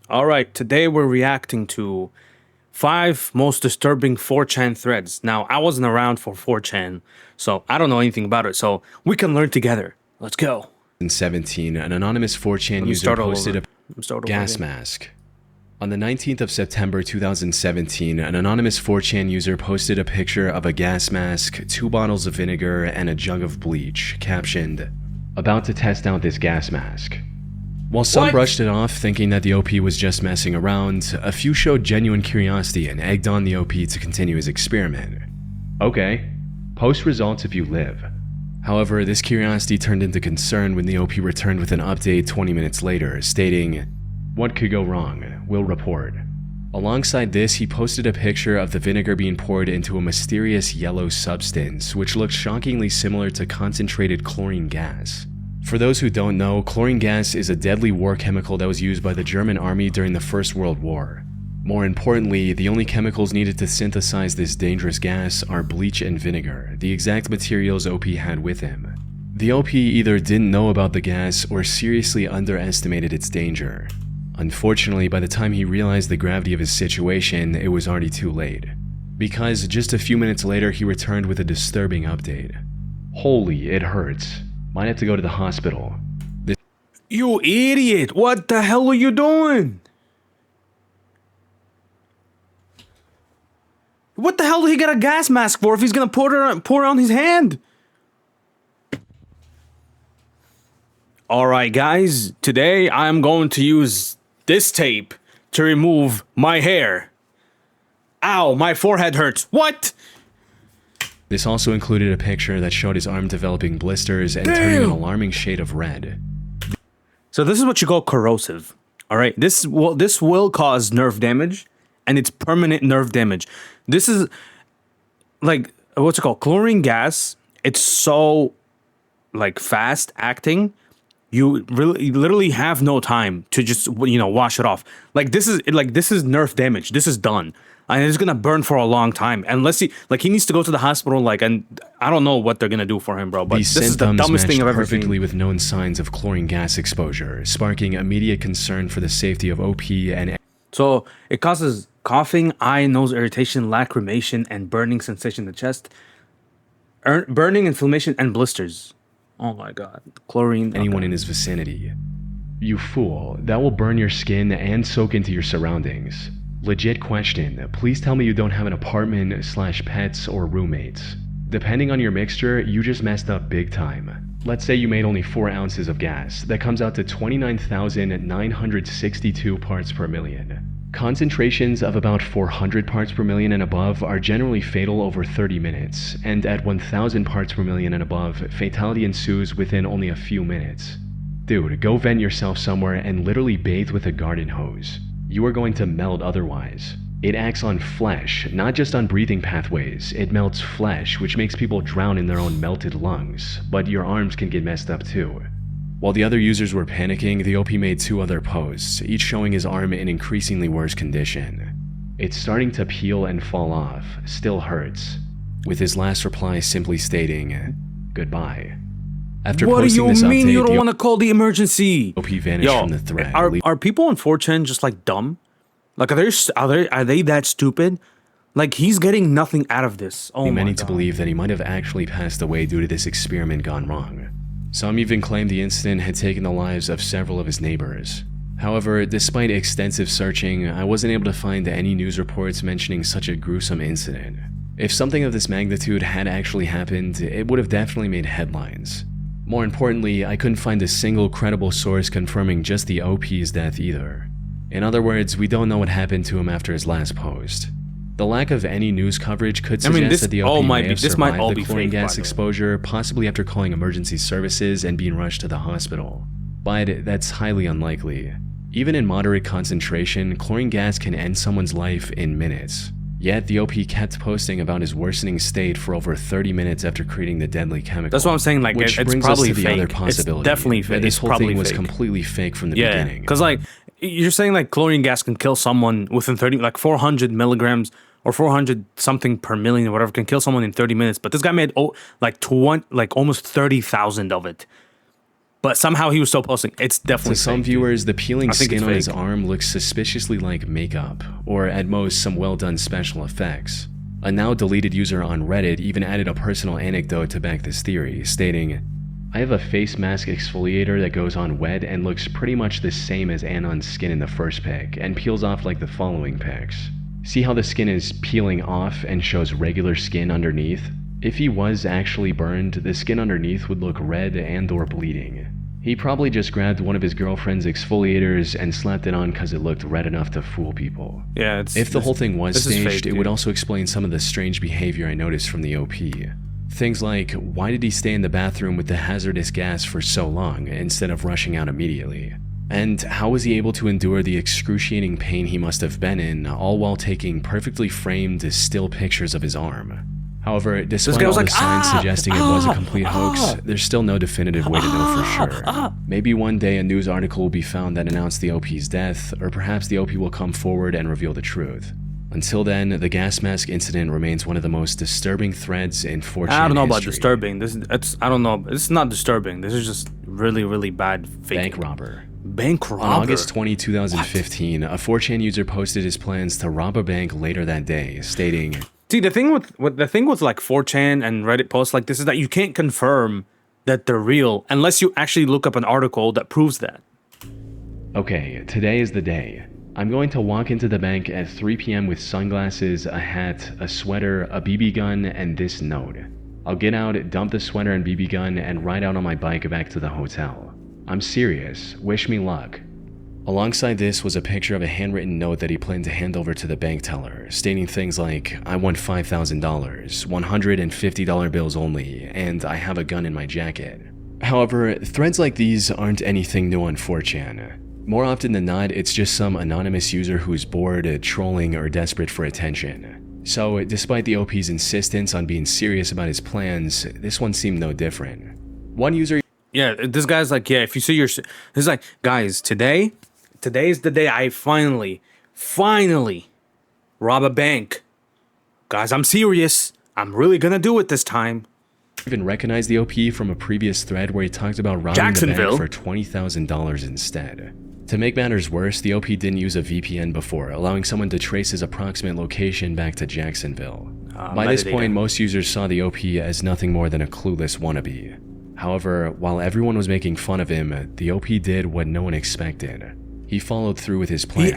All right, today we're reacting to 5 most disturbing 4chan threads. Now, I wasn't around for 4chan, so I don't know anything about it, so we can learn together. Let's go. In 2017, an anonymous 4chan Let me user start all posted over. a gas mask. On the 19th of September 2017, an anonymous 4chan user posted a picture of a gas mask, 2 bottles of vinegar, and a jug of bleach, captioned, "About to test out this gas mask." While some brushed it off, thinking that the OP was just messing around, a few showed genuine curiosity and egged on the OP to continue his experiment. Okay, post results if you live. However, this curiosity turned into concern when the OP returned with an update 20 minutes later, stating, "What could go wrong? We'll report." Alongside this, he posted a picture of the vinegar being poured into a mysterious yellow substance, which looked shockingly similar to concentrated chlorine gas. For those who don't know, chlorine gas is a deadly war chemical that was used by the German army during the First World War. More importantly, the only chemicals needed to synthesize this dangerous gas are bleach and vinegar, the exact materials OP had with him. The OP either didn't know about the gas or seriously underestimated its danger. Unfortunately, by the time he realized the gravity of his situation, it was already too late. Because just a few minutes later, he returned with a disturbing update. "Holy, it hurts. Might have to go to the hospital." You idiot! What the hell are you doing? What the hell did he get a gas mask for if he's gonna pour it on his hand? Alright guys, today I'm going to use this tape to remove my hair. Ow, my forehead hurts. What? This also included a picture that showed his arm developing blisters and turning an alarming shade of red. So this is what you call corrosive. Alright, this will cause nerve damage, and it's permanent nerve damage. This is like, what's it called? Chlorine gas. It's so like fast acting. You literally have no time to just, wash it off. This is nerve damage. This is done. And it's gonna burn for a long time. Unless he needs to go to the hospital, and I don't know what they're gonna do for him, bro. But These this is the dumbest thing I've ever seen. Perfectly with known signs of chlorine gas exposure, sparking immediate concern for the safety of OP and... So it causes coughing, eye, nose irritation, lacrimation, and burning sensation in the chest. Burning, inflammation, and blisters. Oh my god. Chlorine. Anyone in his vicinity. You fool, that will burn your skin and soak into your surroundings. Legit question, please tell me you don't have an apartment/pets or roommates. Depending on your mixture, you just messed up big time. Let's say you made only 4 ounces of gas. That comes out to 29,962 parts per million. Concentrations of about 400 parts per million and above are generally fatal over 30 minutes, and at 1,000 parts per million and above, fatality ensues within only a few minutes. Dude, go vent yourself somewhere and literally bathe with a garden hose. You are going to melt otherwise. It acts on flesh, not just on breathing pathways. It melts flesh, which makes people drown in their own melted lungs, but your arms can get messed up too. While the other users were panicking, the OP made 2 other posts, each showing his arm in increasingly worse condition. "It's starting to peel and fall off, still hurts," with his last reply simply stating, "Goodbye." After what do posting you this mean update, you don't want to call the emergency? OP vanished from the thread. Are people on 4chan just dumb? Are they that stupid? He's getting nothing out of this. Oh my god. Many to believe that he might have actually passed away due to this experiment gone wrong. Some even claimed the incident had taken the lives of several of his neighbors. However, despite extensive searching, I wasn't able to find any news reports mentioning such a gruesome incident. If something of this magnitude had actually happened, it would have definitely made headlines. More importantly, I couldn't find a single credible source confirming just the OP's death either. In other words, we don't know what happened to him after his last post. The lack of any news coverage could suggest that the OP may have survived the chlorine gas exposure, possibly after calling emergency services and being rushed to the hospital. But that's highly unlikely. Even in moderate concentration, chlorine gas can end someone's life in minutes. Yet the OP kept posting about his worsening state for over 30 minutes after creating the deadly chemical. That's what I'm saying, which it's brings probably us to the fake. other possibility. It's definitely fake. This whole thing was fake. completely fake from the beginning. Because you're saying chlorine gas can kill someone within 30, 400 milligrams or 400 something per million or whatever can kill someone in 30 minutes. But this guy made almost 30,000 of it. But somehow he was still posting. It's definitely To some fake, viewers, the peeling think it's skin on his fake. arm looks suspiciously like makeup, or at most some well-done special effects. A now-deleted user on Reddit even added a personal anecdote to back this theory, stating, "I have a face mask exfoliator that goes on wet and looks pretty much the same as Anon's skin in the first pic, and peels off like the following pics. See how the skin is peeling off and shows regular skin underneath? If he was actually burned, the skin underneath would look red and or bleeding. He probably just grabbed one of his girlfriend's exfoliators and slapped it on because it looked red enough to fool people." Yeah, it's If the whole thing was this is staged, fake, it would dude. also explain some of the strange behavior I noticed from the OP. Things like, why did he stay in the bathroom with the hazardous gas for so long instead of rushing out immediately? And how was he able to endure the excruciating pain he must have been in, all while taking perfectly framed still pictures of his arm? However, despite guy all was the like, signs suggesting it was a complete hoax, there's still no definitive way to know for sure. Maybe one day a news article will be found that announced the OP's death, or perhaps the OP will come forward and reveal the truth. Until then, the gas mask incident remains one of the most disturbing threads in 4chan I don't know about history. disturbing. I don't know. It's not disturbing. This is just really, really bad fake. Bank robber. Bank robber. On August 20, 2015, a 4chan user posted his plans to rob a bank later that day, stating, See, the thing with like 4chan and Reddit posts like this is that you can't confirm that they're real unless you actually look up an article that proves that. "Okay, today is the day. I'm going to walk into the bank at 3 p.m. with sunglasses, a hat, a sweater, a BB gun, and this note. I'll get out, dump the sweater and BB gun, and ride out on my bike back to the hotel. I'm serious. Wish me luck." Alongside this was a picture of a handwritten note that he planned to hand over to the bank teller, stating things like, "I want $5,000, $150 bills only, and I have a gun in my jacket." However, threads like these aren't anything new on 4chan. More often than not, it's just some anonymous user who's bored, trolling, or desperate for attention. So, despite the OP's insistence on being serious about his plans, this one seemed no different. One user Yeah, this guy's like, yeah, if you see he's like, guys, today's the day I finally rob a bank. Guys, I'm serious. I'm really gonna do it this time. even recognized the OP from a previous thread where he talked about robbing the Jacksonville. bank for $20,000 instead. To make matters worse, the OP didn't use a VPN before, allowing someone to trace his approximate location back to Jacksonville. By this point, most users saw the OP as nothing more than a clueless wannabe. However, while everyone was making fun of him, the OP did what no one expected. He followed through with his plans,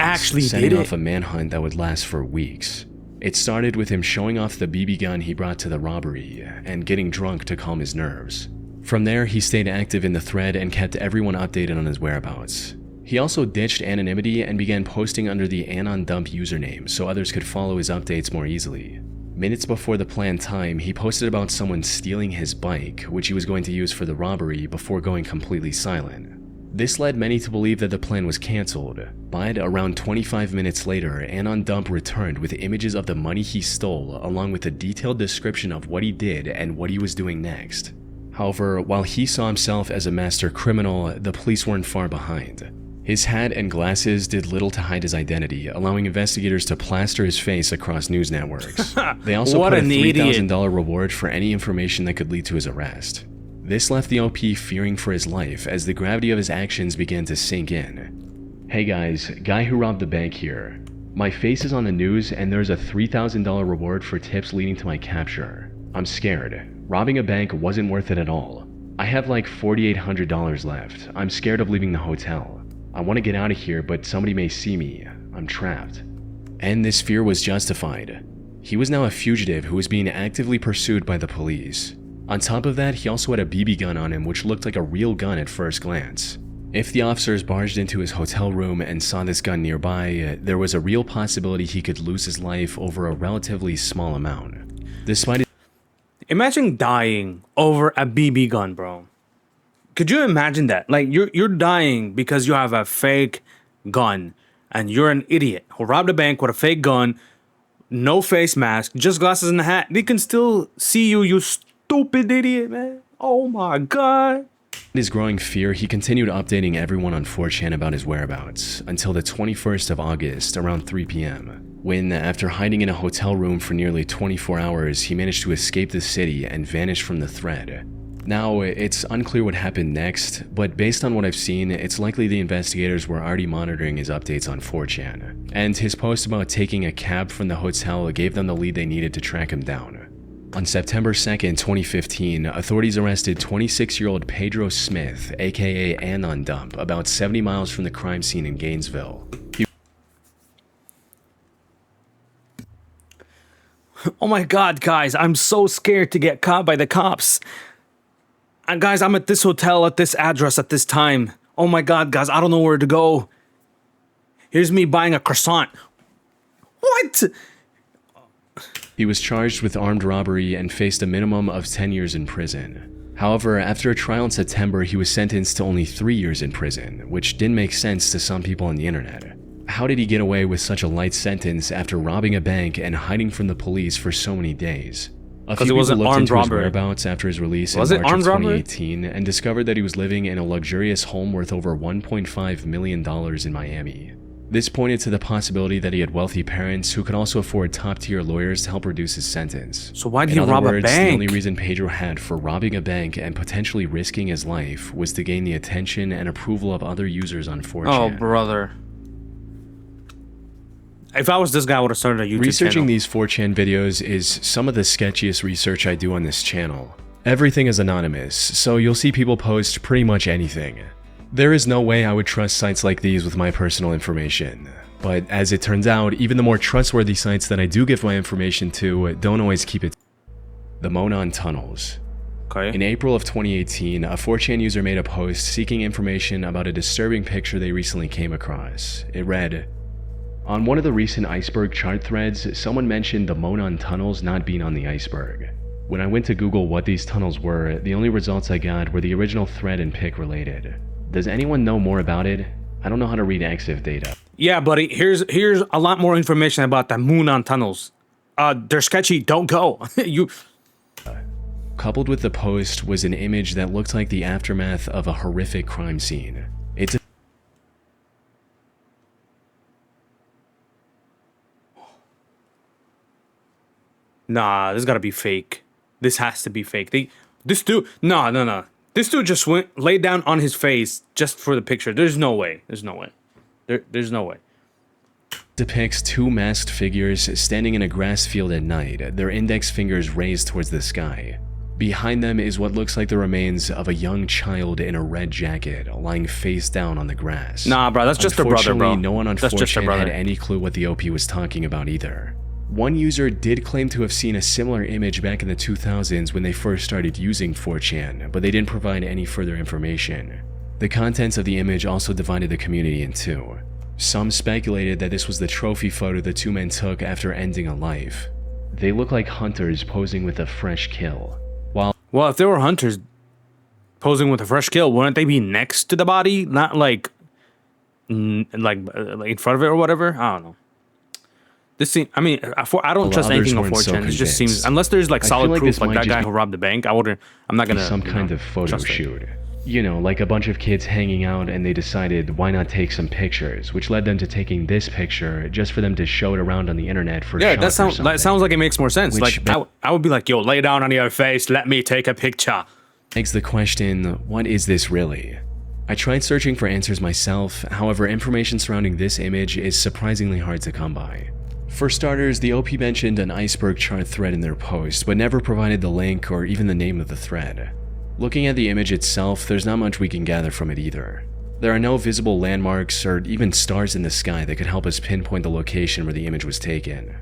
setting off a manhunt that would last for weeks. It started with him showing off the BB gun he brought to the robbery and getting drunk to calm his nerves. From there, he stayed active in the thread and kept everyone updated on his whereabouts. He also ditched anonymity and began posting under the Anon Dump username so others could follow his updates more easily. Minutes before the planned time, he posted about someone stealing his bike, which he was going to use for the robbery, before going completely silent. This led many to believe that the plan was cancelled, but around 25 minutes later, Anon Dump returned with images of the money he stole along with a detailed description of what he did and what he was doing next. However, while he saw himself as a master criminal, the police weren't far behind. His hat and glasses did little to hide his identity, allowing investigators to plaster his face across news networks. They also put a $3,000 reward for any information that could lead to his arrest. This left the OP fearing for his life as the gravity of his actions began to sink in. "Hey guys, guy who robbed the bank here. My face is on the news and there's a $3,000 reward for tips leading to my capture. I'm scared. Robbing a bank wasn't worth it at all. I have like $4,800 left. I'm scared of leaving the hotel. I want to get out of here, but somebody may see me. I'm trapped." And this fear was justified. He was now a fugitive who was being actively pursued by the police. On top of that, he also had a BB gun on him which looked like a real gun at first glance. If the officers barged into his hotel room and saw this gun nearby, there was a real possibility he could lose his life over a relatively small amount. Despite Imagine dying over a BB gun, bro. Could you imagine that? Like you're dying because you have a fake gun and you're an idiot who robbed a bank with a fake gun, no face mask, just glasses and a hat. They can still see you, you stupid idiot, man. Oh my god. his growing fear, he continued updating everyone on 4chan about his whereabouts until the 21st of August around 3 p.m. when, after hiding in a hotel room for nearly 24 hours, he managed to escape the city and vanish from the thread. Now, it's unclear what happened next, but based on what I've seen, it's likely the investigators were already monitoring his updates on 4chan, and his post about taking a cab from the hotel gave them the lead they needed to track him down. On September 2nd, 2015, authorities arrested 26-year-old Pedro Smith, aka Anon Dump, about 70 miles from the crime scene in Gainesville. Oh my god, guys, I'm so scared to get caught by the cops. And guys, I'm at this hotel at this address at this time. Oh my god, guys, I don't know where to go. Here's me buying a croissant. What? He was charged with armed robbery and faced a minimum of 10 years in prison. However, after a trial in September, he was sentenced to only 3 years in prison, which didn't make sense to some people on the internet. How did he get away with such a light sentence after robbing a bank and hiding from the police for so many days? A few people looked into his whereabouts after his release in March of 2018 and discovered that he was living in a luxurious home worth over $1.5 million in Miami. This pointed to the possibility that he had wealthy parents who could also afford top-tier lawyers to help reduce his sentence. So why did he rob a bank? The only reason Pedro had for robbing a bank and potentially risking his life was to gain the attention and approval of other users on 4chan. Oh, brother. If I was this guy, I would have started a YouTube channel. Researching these 4chan videos is some of the sketchiest research I do on this channel. Everything is anonymous, so you'll see people post pretty much anything. There is no way I would trust sites like these with my personal information. But as it turns out, even the more trustworthy sites that I do give my information to don't always keep it. The Monon Tunnels. Okay. In April of 2018, a 4chan user made a post seeking information about a disturbing picture they recently came across. It read, "On one of the recent iceberg chart threads, someone mentioned the Monon Tunnels not being on the iceberg. When I went to Google what these tunnels were, the only results I got were the original thread and pic related. Does anyone know more about it? I don't know how to read EXIF data." Yeah, buddy, here's a lot more information about the Monon Tunnels. They're sketchy, don't go. Coupled with the post was an image that looked like the aftermath of a horrific crime scene. It's a Nah, this gotta be fake. This has to be fake. This dude, no. This dude just laid down on his face just for the picture. There's no way. There's no way. There's no way. Depicts two masked figures standing in a grass field at night, their index fingers raised towards the sky. Behind them is what looks like the remains of a young child in a red jacket, lying face down on the grass. Nah, bro, that's just their brother, bro. No one on 4chan had any clue what the OP was talking about either. One user did claim to have seen a similar image back in the 2000s when they first started using 4chan, but they didn't provide any further information. The contents of the image also divided the community in two. Some speculated that this was the trophy photo the two men took after ending a life. They look like hunters posing with a fresh kill. Well, if they were hunters posing with a fresh kill, wouldn't they be next to the body? Not like in front of it or whatever? I don't know. This seems, I mean, I don't trust anything on 4chan. It just seems, unless there's like solid proof, like that guy who robbed the bank, I'm not gonna. Some kind of photo shoot. You know, like a bunch of kids hanging out and they decided why not take some pictures, which led them to taking this picture just for them to show it around on the internet for yeah, that sounds like it makes more sense. Like I would be like, yo, lay down on your face, let me take a picture. Begs the question, what is this really? I tried searching for answers myself, however, information surrounding this image is surprisingly hard to come by. For starters, the OP mentioned an iceberg chart thread in their post, but never provided the link or even the name of the thread. Looking at the image itself, there's not much we can gather from it either. There are no visible landmarks or even stars in the sky that could help us pinpoint the location where the image was taken.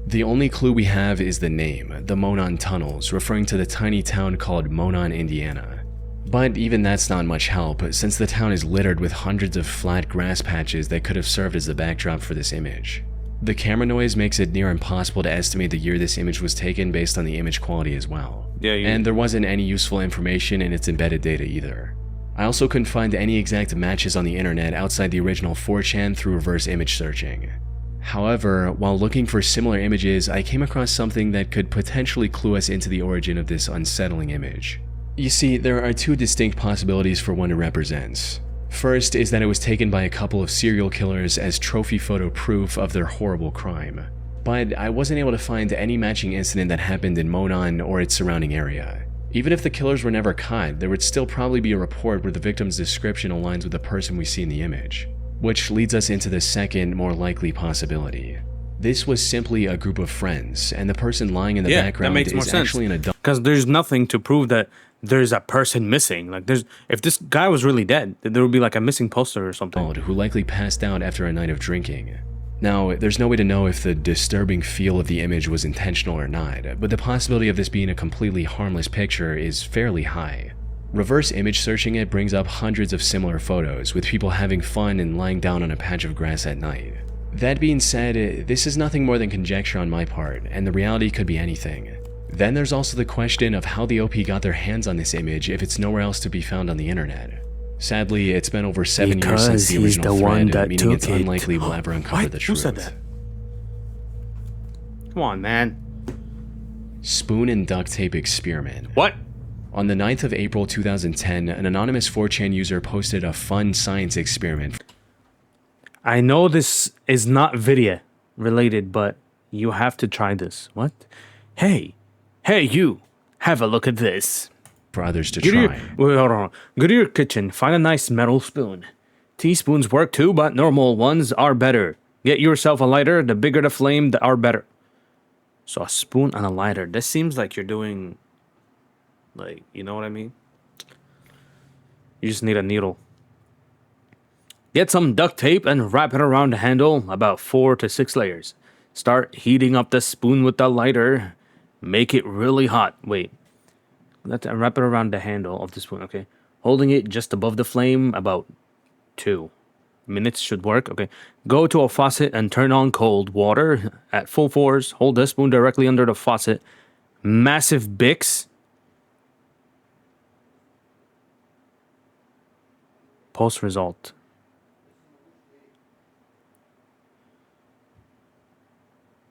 The only clue we have is the name, the Monon Tunnels, referring to the tiny town called Monon, Indiana. But even that's not much help, since the town is littered with hundreds of flat grass patches that could have served as the backdrop for this image. The camera noise makes it near impossible to estimate the year this image was taken based on the image quality as well. And there wasn't any useful information in its embedded data either. I also couldn't find any exact matches on the internet outside the original 4chan through reverse image searching. However, while looking for similar images, I came across something that could potentially clue us into the origin of this unsettling image. You see, there are two distinct possibilities for what it represents. First is that it was taken by a couple of serial killers as trophy photo proof of their horrible crime. But I wasn't able to find any matching incident that happened in Monon or its surrounding area. Even if the killers were never caught, there would still probably be a report where the victim's description aligns with the person we see in the image. Which leads us into the second, more likely possibility. This was simply a group of friends, and the person lying in the background is actually an adult. Because there's nothing to prove that there's a person missing. Like, if this guy was really dead, there would be like a missing poster or something. Who likely passed out after a night of drinking. Now, there's no way to know if the disturbing feel of the image was intentional or not, but the possibility of this being a completely harmless picture is fairly high. Reverse image searching it brings up hundreds of similar photos, with people having fun and lying down on a patch of grass at night. That being said, this is nothing more than conjecture on my part, and the reality could be anything. Then there's also the question of how the OP got their hands on this image if it's nowhere else to be found on the internet. Sadly, it's been over 7 years since the original thread, meaning it's unlikely we'll ever uncover the truth. Who said that? Come on, man. Spoon and duct tape experiment. What? On the 9th of April 2010, an anonymous 4chan user posted a fun science experiment. I know this is not video related, but you have to try this. What? Hey, you, have a look at this. For others to try. Wait, hold on. Go to your kitchen, find a nice metal spoon. Teaspoons work too, but normal ones are better. Get yourself a lighter, the bigger the flame, the are better. So a spoon and a lighter. This seems like you're doing, like, you know what I mean? You just need a needle. Get some duct tape and wrap it around the handle, about 4 to 6 layers. Start heating up the spoon with the lighter. Make it really hot. Wait. Let's wrap it around the handle of the spoon, okay? Holding it just above the flame, about 2 minutes should work, okay? Go to a faucet and turn on cold water at full force. Hold the spoon directly under the faucet. Massive Bix. Post result.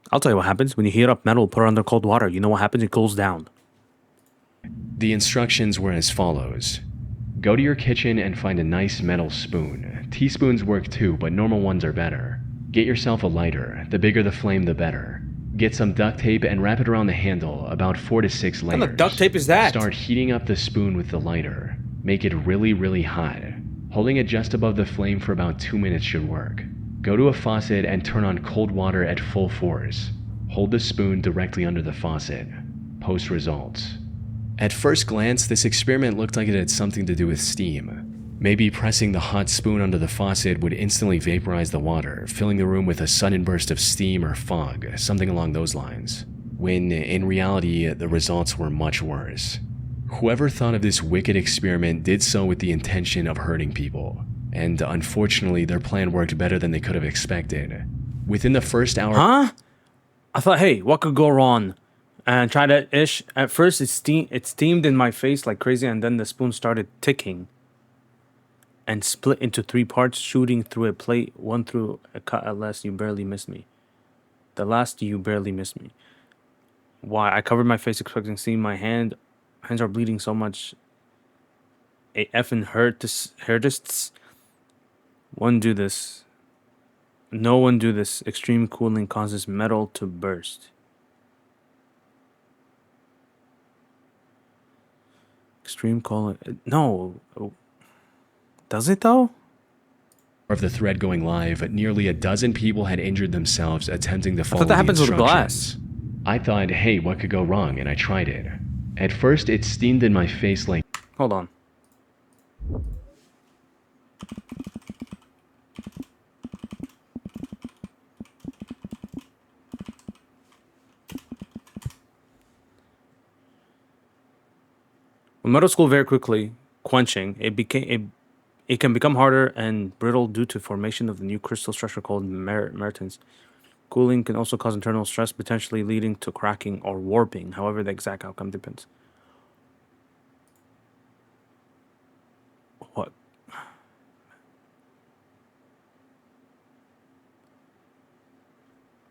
I'll tell you what happens when you heat up metal, put it under cold water. You know what happens? It cools down. The instructions were as follows. Go to your kitchen and find a nice metal spoon. Teaspoons work too, but normal ones are better. Get yourself a lighter. The bigger the flame, the better. Get some duct tape and wrap it around the handle, about 4 to 6 layers. What kind of duct tape is that? Start heating up the spoon with the lighter. Make it really, really hot. Holding it just above the flame for about 2 minutes should work. Go to a faucet and turn on cold water at full force. Hold the spoon directly under the faucet. Post results. At first glance, this experiment looked like it had something to do with steam. Maybe pressing the hot spoon under the faucet would instantly vaporize the water, filling the room with a sudden burst of steam or fog, something along those lines. When, in reality, the results were much worse. Whoever thought of this wicked experiment did so with the intention of hurting people. And unfortunately, their plan worked better than they could have expected. Within the first hour... Huh? I thought, hey, what could go wrong? And tried that ish. At first, it steamed in my face like crazy, and then the spoon started ticking. And split into 3 parts, shooting through a plate, one through a cut. At last, you barely missed me. The last, you barely missed me. Why? I covered my face, expecting to see my hand. Hands are bleeding so much. A effing hurtists. One do this. No one do this. Extreme cooling causes metal to burst. Extreme cooling. No. Does it though? Of the thread going live, nearly a dozen people had injured themselves attempting to follow the happens with instructions. glass. I thought, hey, what could go wrong? And I tried it. At first, it steamed in my face like... Hold on. When metal cool very quickly, quenching, it can become harder and brittle due to formation of the new crystal structure called meritons. Cooling can also cause internal stress, potentially leading to cracking or warping. However, the exact outcome depends. What?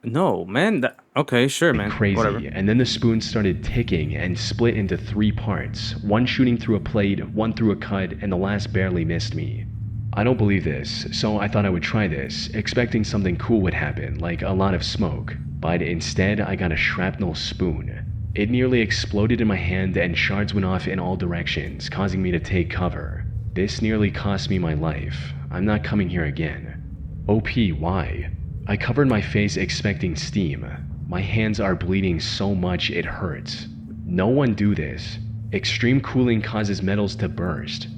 No, man. Okay, sure, man. Crazy. Whatever. And then the spoon started ticking and split into 3 parts. One shooting through a plate, one through a cut, and the last barely missed me. I don't believe this, so I thought I would try this, expecting something cool would happen, like a lot of smoke. But instead, I got a shrapnel spoon. It nearly exploded in my hand and shards went off in all directions, causing me to take cover. This nearly cost me my life. I'm not coming here again. OP, why? I covered my face expecting steam. My hands are bleeding so much it hurts. No one do this. Extreme cooling causes metals to burst.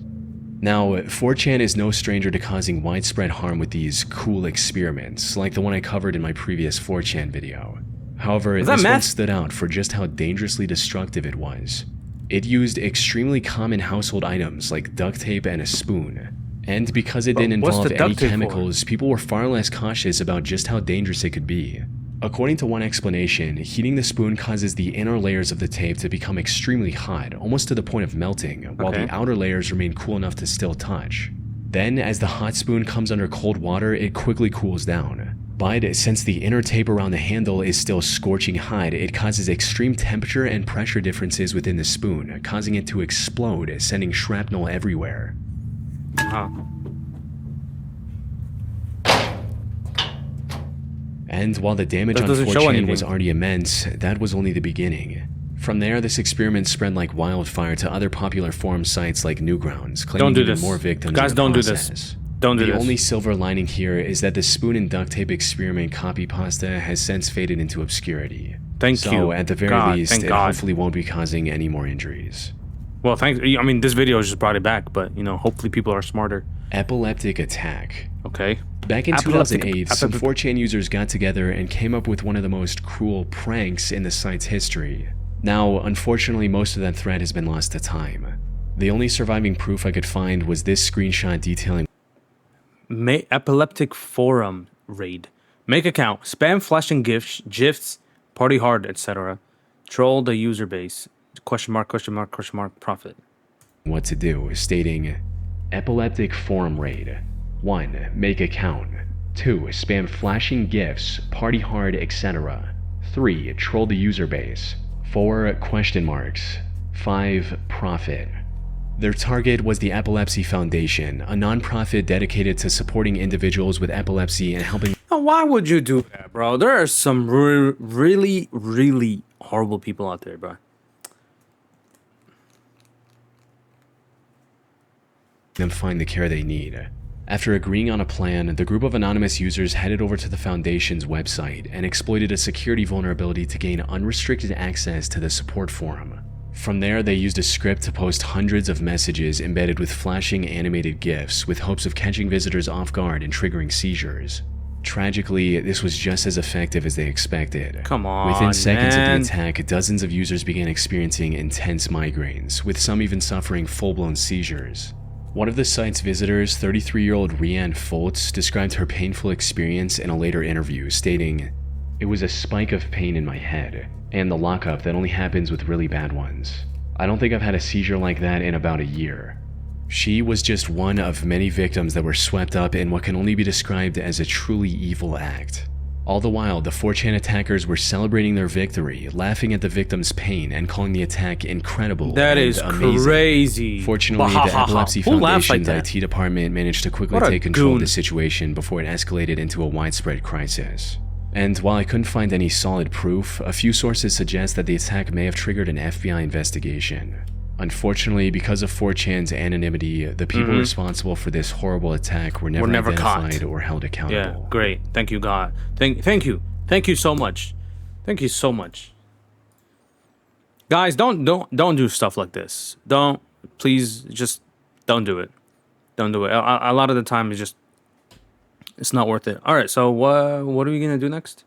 Now, 4chan is no stranger to causing widespread harm with these cool experiments, like the one I covered in my previous 4chan video. However, this one stood out for just how dangerously destructive it was. It used extremely common household items like duct tape and a spoon. And because it didn't involve any chemicals, people were far less cautious about just how dangerous it could be. According to one explanation, heating the spoon causes the inner layers of the tape to become extremely hot, almost to the point of melting, while the outer layers remain cool enough to still touch. Then, as the hot spoon comes under cold water, it quickly cools down. But since the inner tape around the handle is still scorching hot, it causes extreme temperature and pressure differences within the spoon, causing it to explode, sending shrapnel everywhere. And while the damage on 4chan was already immense, that was only the beginning. From there, this experiment spread like wildfire to other popular forum sites like Newgrounds, claiming even more victims. Guys, don't do this. Don't do this. The only silver lining here is that the spoon and duct tape experiment copy pasta has since faded into obscurity. Thank you. So at the very least, it hopefully won't be causing any more injuries. Well, thanks. I mean, this video just brought it back, but, you know, hopefully people are smarter. Epileptic Attack. Okay. Back in 2008, some 4chan users got together and came up with one of the most cruel pranks in the site's history. Now, unfortunately, most of that thread has been lost to time. The only surviving proof I could find was this screenshot detailing Epileptic Forum raid. Make account. Spam flashing GIFs, party hard, etc. Troll the user base. Question mark, profit. What to do, stating Epileptic Forum raid. 1. Make account. 2. Spam flashing GIFs, party hard, etc. 3. Troll the user base. 4. Question marks. 5. Profit. Their target was the Epilepsy Foundation, a non-profit dedicated to supporting individuals with epilepsy and helping. Now, why would you do that, bro? There are some really, really horrible people out there, bro. Them find the care they need. After agreeing on a plan, the group of anonymous users headed over to the Foundation's website and exploited a security vulnerability to gain unrestricted access to the support forum. From there, they used a script to post hundreds of messages embedded with flashing animated GIFs with hopes of catching visitors off guard and triggering seizures. Tragically, this was just as effective as they expected. Come on, within seconds man. of the attack, dozens of users began experiencing intense migraines, with some even suffering full-blown seizures. One of the site's visitors, 33-year-old Rianne Foltz, described her painful experience in a later interview, stating, "It was a spike of pain in my head, and the lockup that only happens with really bad ones. I don't think I've had a seizure like that in about a year." She was just one of many victims that were swept up in what can only be described as a truly evil act. All the while, the 4chan attackers were celebrating their victory, laughing at the victims' pain, and calling the attack incredible That and is amazing. Crazy. Fortunately, the Epilepsy Foundation's like IT department managed to quickly take control of the situation before it escalated into a widespread crisis. And while I couldn't find any solid proof, a few sources suggest that the attack may have triggered an FBI investigation. Unfortunately, because of 4chan's anonymity, the people responsible for this horrible attack were never identified or held accountable. Yeah, great. Thank you, God. Thank you. Thank you so much. Thank you so much. Guys, don't do stuff like this. Please, just don't do it. Don't do it. A lot of the time, it's not worth it. All right, so what are we gonna do next?